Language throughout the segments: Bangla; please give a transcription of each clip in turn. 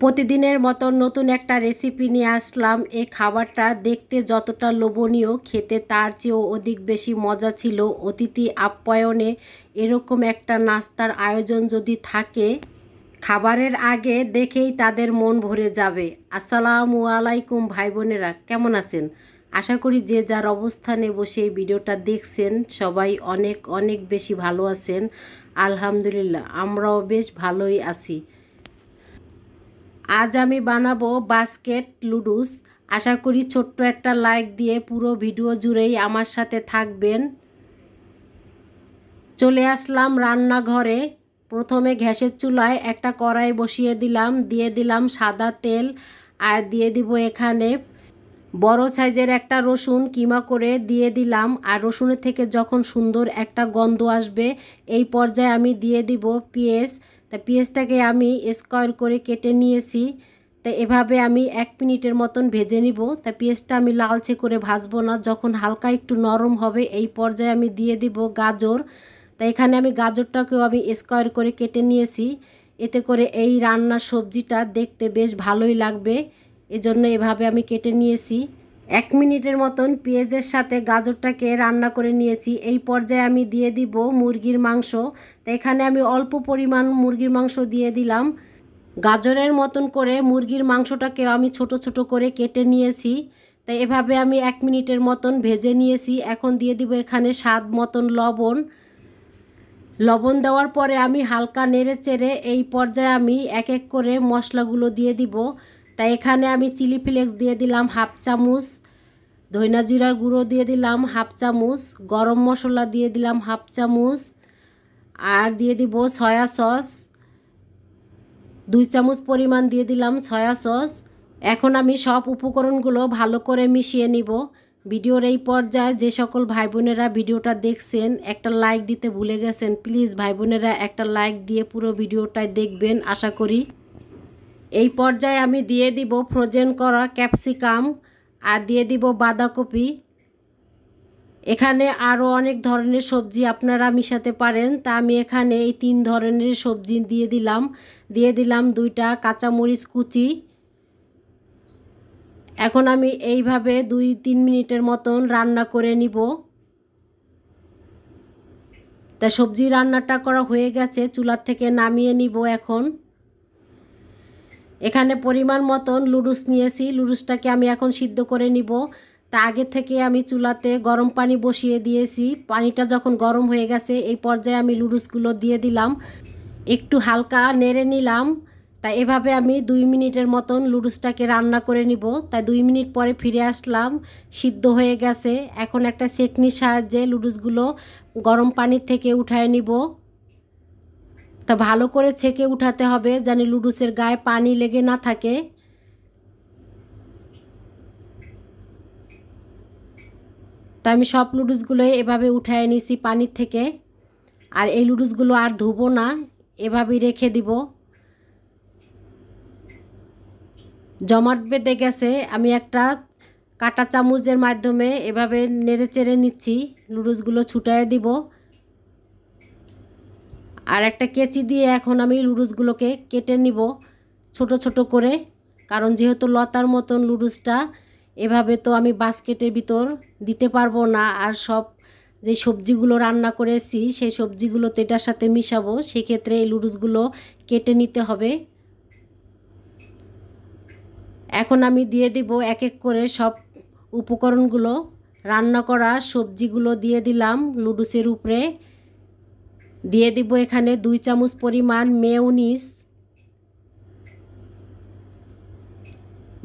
প্রতিদিনের মতো নতুন একটা রেসিপি নিয়ে আসলাম। এই খাবারটা দেখতে যতটা লোভনীয়, খেতে তার চেয়েও অধিক বেশি মজা ছিল। অতিথি আপ্যায়নে এরকম একটা নাস্তার আয়োজন যদি থাকে, খাবারের আগে দেখেই তাদের মন ভরে যাবে। আসসালামু আলাইকুম ভাই বোনেরা, কেমন আছেন? আশা করি যে যার অবস্থানে বসে এই ভিডিওটা দেখছেন সবাই অনেক অনেক বেশি ভালো আছেন। আলহামদুলিল্লাহ, আমরাও বেশ ভালোই আছি। আজ আমি বানাবো বাস্কেট লুডুস। আশা করি ছোট্ট একটা লাইক দিয়ে পুরো ভিডিও জুড়েই আমার সাথে থাকবেন। চলে আসলাম রান্নাঘরে। প্রথমে গ্যাসের চুলায় একটা কড়াই বসিয়ে দিলাম, দিয়ে দিলাম সাদা তেল, আর দিয়ে দিব এখানে বড় সাইজের একটা রসুন কিমা করে দিয়ে দিলাম। আর রসুনের থেকে যখন সুন্দর একটা গন্ধ আসবে এই পর্যায়ে আমি দিয়ে দিব পেঁয়াজ। তা পেঁয়াজটাকে আমি স্কোয়ার করে কেটে নিয়েছি। তা এভাবে আমি 1 মিনিটের মতন ভেজে নিব। তা পেঁয়াজটা আমি লালচে করে ভাজবো না, যখন হালকা একটু নরম হবে এই পর্যায়ে আমি দিয়ে দিব গাজর। তা এখানে আমি গাজরটাকেও আমি স্কোয়ার করে কেটে নিয়েছি। এতে করে এই রান্নার সবজিটা দেখতে বেশ ভালোই লাগবে, এজন্য এভাবে আমি কেটে নিয়েছি। 1 মিনিটের মতন পেঁয়াজের সাথে গাজরটাকে রান্না করে নিয়েছি। এই পর্যায়ে আমি দিয়ে দিব মুরগির মাংস। তো এখানে আমি অল্প পরিমাণ মুরগির মাংস দিয়ে দিলাম। গাজরের মতন করে মুরগির মাংসটাকে আমি ছোট ছোট করে কেটে নিয়েছি। তাই এভাবে আমি 1 মিনিটের মতন ভেজে নিয়েছি। এখন দিয়ে দিব এখানে স্বাদ মতন লবণ। লবণ দেওয়ার পরে আমি হালকা নেড়ে চেড়ে এই পর্যায়ে আমি এক এক করে মশলাগুলো দিয়ে দিব। তাই এখানে আমি চিলি ফ্লেক্স দিয়ে দিলাম 1/2 চামচ, ধনিয়া জিরার গুঁড়ো দিয়ে দিলাম 1/2 চামচ, গরম মশলা দিয়ে দিলাম 1/2 চামচ, আর দিয়ে দিব সয়া সস 2 চামচ পরিমাণ দিয়ে দিলাম সয়া সস। এখন আমি সব উপকরণগুলো ভালো করে মিশিয়ে নিব। ভিডিওর এই পর্যায়ে যে সকল ভাই বোনেরা ভিডিওটা দেখছেন একটা লাইক দিতে ভুলে গেছেন, প্লিজ ভাই বোনেরা একটা লাইক দিয়ে পুরো ভিডিওটাই দেখবেন আশা করি। এই পর্যায়ে আমি দিয়ে দিব ফ্রোজেন করা ক্যাপসিকাম, আর দিয়ে দিব বাঁধাকপি। এখানে আরও অনেক ধরনের সবজি আপনারা মিশাতে পারেন, তা আমি এখানে এই 3 ধরনের সবজি দিয়ে দিলাম। দিয়ে দিলাম 2টা কাঁচামরিচ কুচি। এখন আমি এইভাবে 2-3 মিনিটের মতন রান্না করে নিব। তা সবজি রান্নাটা করা হয়ে গেছে, চুলার থেকে নামিয়ে নিব। এখন এখানে পরিমাণ মতন লুডুস নিয়েছি, লুডুসটাকে আমি এখন সিদ্ধ করে নিব। তা আগে থেকে আমি চুলাতে গরম পানি বসিয়ে দিয়েছি। পানিটা যখন গরম হয়ে গেছে এই পর্যায়ে আমি লুডুসগুলো দিয়ে দিলাম, একটু হালকা নেড়ে নিলাম। তাই এভাবে আমি 2 মিনিটের মতন লুডুসটাকে রান্না করে নিব। তাই 2 মিনিট পরে ফিরে আসলাম, সিদ্ধ হয়ে গেছে। এখন একটা সেকনির সাহায্যে লুডুসগুলো গরম পানির থেকে উঠায় নিব। তা ভালো করে ছেঁকে উঠাতে হবে যেন লুডুসের গায়ে পানি লেগে না থাকে। তা আমি সব লুডুসগুলো এভাবে উঠায় নিছি পানির থেকে। আর এই লুডুসগুলো আর ধুবো না, এভাবেই রেখে দিব। জমাট বেঁধে গেছে, আমি একটা কাঁটা চামচের মাধ্যমে এভাবে নেড়ে চেড়ে নিচ্ছি, লুডুসগুলো ছুটায় দিব। আর একটা কেচি দিয়ে এখন আমি লুডুসগুলোকে কেটে নিব ছোট ছোট করে, কারণ যেহেতু লতার মতন লুডুসটা, এভাবে তো আমি বাস্কেটের ভিতর দিতে পারবো না। আর সব যে সবজিগুলো রান্না করেছি সেই সবজিগুলো তো এটার সাথে মিশাবো, সেক্ষেত্রে এই লুডুসগুলো কেটে নিতে হবে। এখন আমি দিয়ে দিব এক এক করে সব উপকরণগুলো। রান্না করা সবজিগুলো দিয়ে দিলাম লুডুসের উপরে। দিয়ে দিব এখানে 2 চামচ পরিমাণ মেয়োনিজ,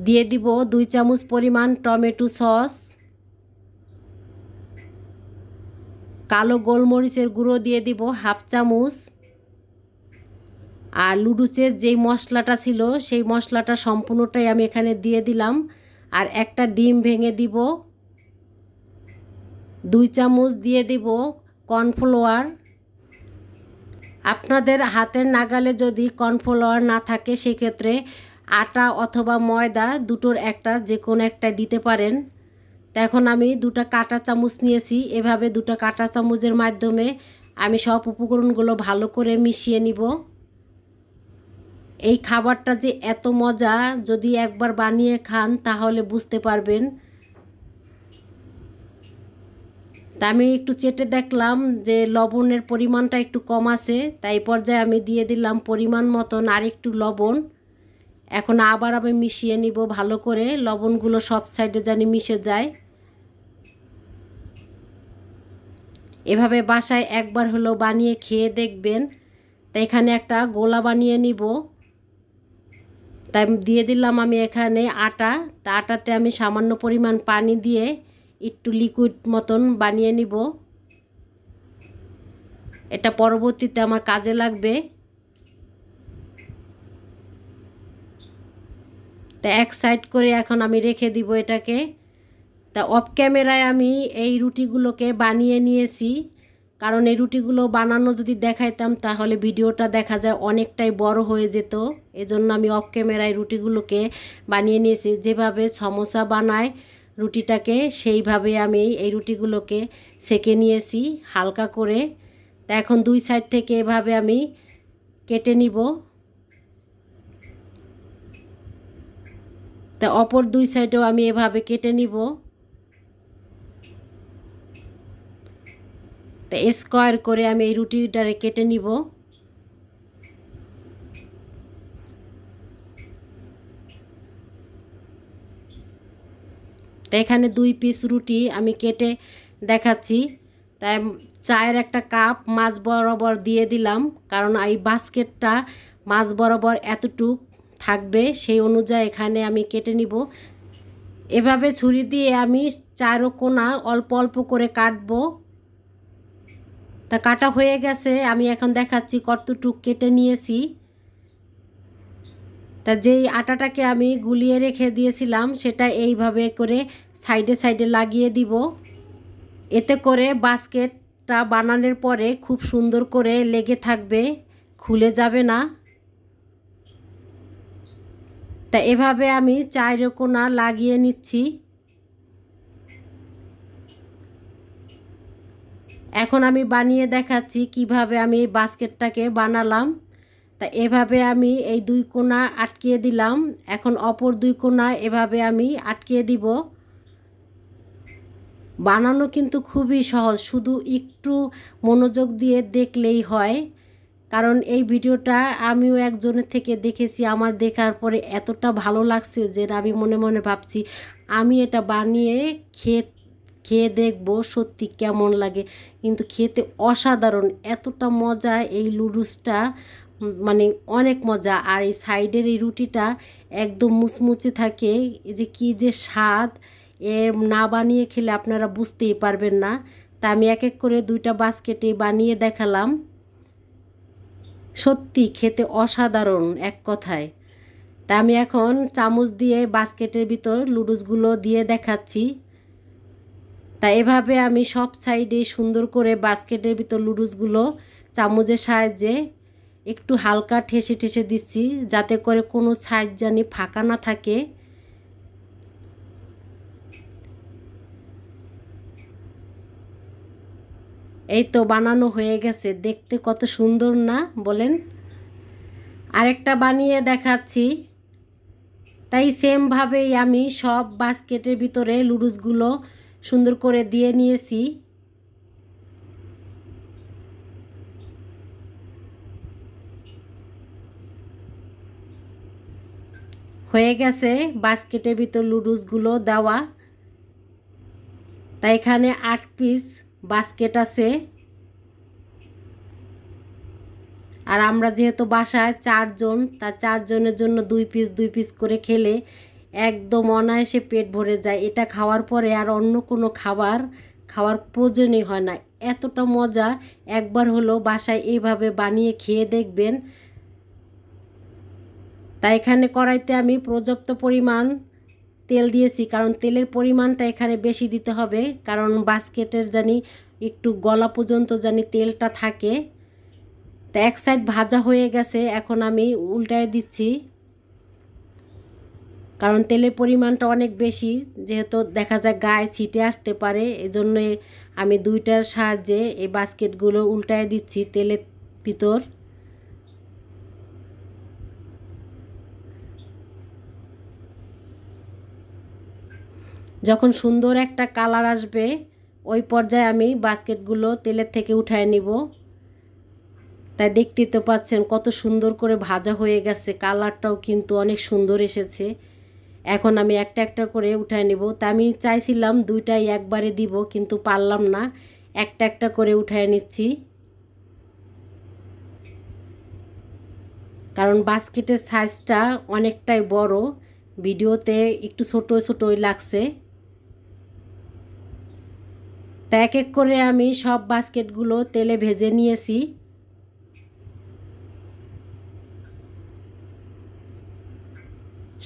দিয়ে দিব 2 চামচ পরিমাণ টমেটো সস, কালো গোলমরিচের গুঁড়ো দিয়ে দিব 1/2 চামচ, আর লুডুসের যেই মশলাটা ছিল সেই মশলাটা সম্পূর্ণটাই আমি এখানে দিয়ে দিলাম। আর একটা ডিম ভেঙে দিব। 2 চামচ দিয়ে দিব কর্নফ্লাওয়ার। আপনাদের হাতের নাগালে যদি কর্নফ্লাওয়ার না থাকে সেক্ষেত্রে আটা অথবা ময়দা দুটোর একটা যে কোনো একটা দিতে পারেন। তো এখন আমি 2টা কাঁটা চামচ নিয়েছি, এভাবে 2টা কাঁটা চামচের মাধ্যমে আমি সব উপকরণগুলো ভালো করে মিশিয়ে নিব। এই খাবারটা যে এত মজা, যদি একবার বানিয়ে খান তাহলে বুঝতে পারবেন। তা আমি একটু চেটে দেখলাম যে লবণের পরিমাণটা একটু কম আছে, তাই পর্যায়ে আমি দিয়ে দিলাম পরিমাণ মতন আর একটু লবণ। এখন আবার আমি মিশিয়ে নিব ভালো করে, লবণগুলো সব সাইডে যেন মিশে যায়। এভাবে বাসায় একবার হলো বানিয়ে খেয়ে দেখবেন। তাই এখানে একটা গোলা বানিয়ে নিব। তাই দিয়ে দিলাম আমি এখানে আটা। তা আটাতে আমি সামান্য পরিমাণ পানি দিয়ে একটু লিকুইড মতন বানিয়ে নিব। এটা পরবর্তীতে আমার কাজে লাগবে। তা এক সাইড করে এখন আমি রেখে দিব এটাকে। তা অফ ক্যামেরায় আমি এই রুটিগুলোকে বানিয়ে নিয়েছি, কারণ এই রুটিগুলো বানানো যদি দেখাইতাম তাহলে ভিডিওটা দেখা যায় অনেকটাই বড় হয়ে যেত। এজন্য আমি অফ ক্যামেরায় রুটিগুলোকে বানিয়ে নিয়েছি। যেভাবে সমোসা বানায় রুটিটাকে, সেইভাবে আমি এই রুটিগুলোকে সেঁকে নিয়েছি হালকা করে। তা এখন দুই সাইড থেকে এভাবে আমি কেটে নিব। তা অপর দুই সাইডেও আমি এভাবে কেটে নিব। তা স্কোয়ার করে আমি এই রুটিটারে কেটে নিব। তো এখানে 2 পিস রুটি আমি কেটে দেখাচ্ছি। তাই চায়ের একটা কাপ মাছ বরাবর দিয়ে দিলাম, কারণ এই বাস্কেটটা মাছ বরাবর এতটুক থাকবে, সেই অনুযায়ী এখানে আমি কেটে নিব। এভাবে ছুরি দিয়ে আমি চারো কোণা অল্প অল্প করে কাটবো। তা কাটা হয়ে গেছে, আমি এখন দেখাচ্ছি কতটুক কেটে নিয়েছি। তা যেই আটাটাকে আমি গুলিয়ে রেখে দিয়েছিলাম সেটা এইভাবে করে সাইডে সাইডে লাগিয়ে দিব। এতে করে বাস্কেটটা বানানোর পরে খুব সুন্দর করে লেগে থাকবে, খুলে যাবে না। তা এভাবে আমি চারো কোণা লাগিয়ে নিচ্ছি। এখন আমি বানিয়ে দেখাচ্ছি কিভাবে আমি এই বাস্কেটটাকে বানালাম। তা এভাবে আমি এই 2 কোণা আটকিয়ে দিলাম। এখন অপর 2 কোণা এভাবে আমি আটকিয়ে দিব। বানানো কিন্তু খুবই সহজ, শুধু একটু মনোযোগ দিয়ে দেখলেই হয়। কারণ এই ভিডিওটা আমিও একজনের থেকে দেখেছি, আমার দেখার পরে এতটা ভালো লাগছে যে আমি মনে মনে ভাবছি আমি এটা বানিয়ে খেয়ে খেয়ে দেখব সত্যি কেমন লাগে। কিন্তু খেতে অসাধারণ, এতটা মজা এই লুডুসটা, মানে অনেক মজা। আর এই সাইডের এই রুটিটা একদম মুচমুচে থাকে, এই যে কী যে স্বাদ, এর না বানিয়ে খেলে আপনারা বুঝতেই পারবেন না। তা আমি এক এক করে 2টা বাস্কেটে বানিয়ে দেখালাম। সত্যি খেতে অসাধারণ এক কথায়। তা আমি এখন চামচ দিয়ে বাস্কেটের ভিতর লুডুসগুলো দিয়ে দেখাচ্ছি। তা এভাবে আমি সব সাইডে সুন্দর করে বাস্কেটের ভিতর লুডুসগুলো চামচের সাহায্যে একটু হালকা ঠেসে ঠেসে দিচ্ছি, যাতে করে কোনো সাইড জানি ফাঁকা না থাকে। এই তো বানানো হয়ে গেছে, দেখতে কত সুন্দর না বলেন। আরেকটা বানিয়ে দেখাচ্ছি। তাই সেমভাবেই আমি সব বাস্কেটের ভিতরে লুডুসগুলো সুন্দর করে দিয়ে নিয়েছি। হয়ে গেছে বাস্কেটের ভিতর লুডুসগুলো দেওয়া। তাই এখানে 8 পিস বাস্কেট আছে। আর আমরা যেহেতু বাসায় 4 জন, তা 4 জনের জন্য 2 পিস 2 পিস করে খেলে একদম অনায়াসে পেট ভরে যায়। এটা খাওয়ার পরে আর অন্য কোনো খাবার খাওয়ার প্রয়োজনই হয় না, এতটা মজা। একবার হলো বাসায় এইভাবে বানিয়ে খেয়ে দেখবেন। তাই এখানে কড়াইতে আমি পর্যাপ্ত পরিমাণ তেল দিয়েছি, কারণ তেলের পরিমাণটা এখানে বেশি দিতে হবে, কারণ বাস্কেটের জানি একটু গলা পর্যন্ত জানি তেলটা থাকে। তা এক সাইড ভাজা হয়ে গেছে, এখন আমি উল্টায় দিচ্ছি, কারণ তেলের পরিমাণটা অনেক বেশি, যেহেতু দেখা যায় গায়ে ছিটে আসতে পারে, এজন্য আমি 2টার সাহায্যে এই বাস্কেটগুলো উল্টায় দিচ্ছি তেলের ভিতর। যখন সুন্দর একটা কালার আসবে ওই পর্যায়ে আমি বাস্কেটগুলো তেলের থেকে উঠায় নিব। তাই দেখতে তো পাচ্ছেন কত সুন্দর করে ভাজা হয়ে গেছে, কালারটাও কিন্তু অনেক সুন্দর এসেছে। এখন আমি একটা একটা করে উঠায় নিব। তা আমি চাইছিলাম দুইটাই একবারে দিব, কিন্তু পারলাম না, একটা একটা করে উঠায় নিচ্ছি। কারণ বাস্কেটের সাইজটা অনেকটাই বড়, ভিডিওতে একটু ছোট ছোটই লাগছে। তা এক এক করে আমি সব বাস্কেটগুলো তেলে ভেজে নিয়েছি।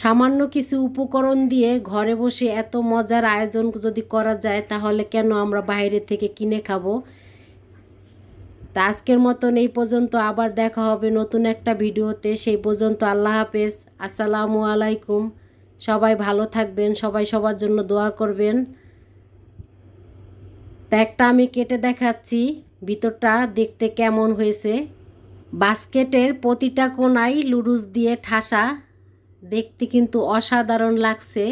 সামান্য কিছু উপকরণ দিয়ে ঘরে বসে এত মজার আয়োজন যদি করা যায়, তাহলে কেন আমরা বাইরে থেকে কিনে খাবো। তা আজকের মতন এই পর্যন্ত, আবার দেখা হবে নতুন একটা ভিডিওতে। সেই পর্যন্ত আল্লাহ হাফেজ, আসসালামু আলাইকুম। সবাই ভালো থাকবেন, সবাই সবার জন্য দোয়া করবেন। তা একটা আমি কেটে দেখাচ্ছি ভিতরটা দেখতে কেমন হয়েছে। বাস্কেটের প্রতিটা কোণায় লুডুস দিয়ে ঠাসা, দেখতে কিন্তু অসাধারণ লাগছে।